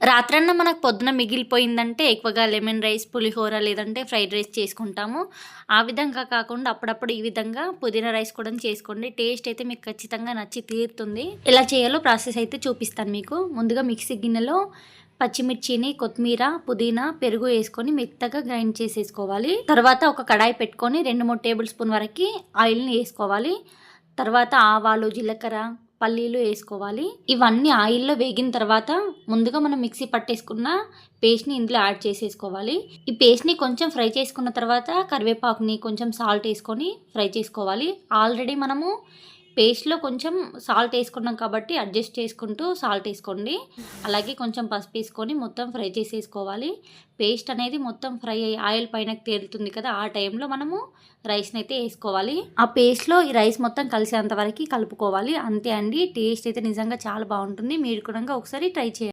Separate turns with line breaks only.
రాత్రన్న మనకు పొద్దున మిగిలిపోయిందంటే ఎక్కువగా లెమన్ రైస్, పులిహోర లేదంటే ఫ్రైడ్ రైస్ చేసుకుంటాము. ఆ విధంగా కాకుండా అప్పుడప్పుడు ఈ విధంగా పుదీనా రైస్ కూడా చేసుకోండి. టేస్ట్ అయితే మీకు ఖచ్చితంగా నచ్చి తీరుతుంది. ఎలా చేయాలో ప్రాసెస్ అయితే చూపిస్తాను మీకు. ముందుగా మిక్సీ గిన్నెలో పచ్చిమిర్చిని, కొత్తిమీర, పుదీనా, పెరుగు వేసుకొని మెత్తగా గ్రైండ్ చేసేసుకోవాలి. తర్వాత ఒక కడాయి పెట్టుకొని 2-3 టేబుల్ స్పూన్ వరకు ఆయిల్ని వేసుకోవాలి. తర్వాత ఆవాలు, జీలకర్ర, పల్లీలు వేసుకోవాలి. ఇవన్నీ ఆయిల్లో వేగిన తర్వాత ముందుగా మనం మిక్సీ పట్టేసుకున్న పేస్ట్ని ఇందులో యాడ్ చేసేసుకోవాలి. ఈ పేస్ట్ని కొంచెం ఫ్రై చేసుకున్న తర్వాత కరివేపాకుని కొంచెం సాల్ట్ వేసుకొని ఫ్రై చేసుకోవాలి. ఆల్రెడీ మనము పేస్ట్లో కొంచెం సాల్ట్ వేసుకున్నాం కాబట్టి అడ్జస్ట్ చేసుకుంటూ సాల్ట్ వేసుకోండి. అలాగే కొంచెం పసుపు వేసుకొని మొత్తం ఫ్రై చేసేసుకోవాలి. పేస్ట్ అనేది మొత్తం ఫ్రై అయ్యి ఆయిల్ పైనకి తేలుతుంది కదా, ఆ టైంలో మనము రైస్ని అయితే వేసుకోవాలి. ఆ పేస్ట్లో ఈ రైస్ మొత్తం కలిసేంత వరకు కలుపుకోవాలి. అంతే అండి. టేస్ట్ అయితే నిజంగా చాలా బాగుంటుంది. మీరు కూడా ఒకసారి ట్రై చేయండి.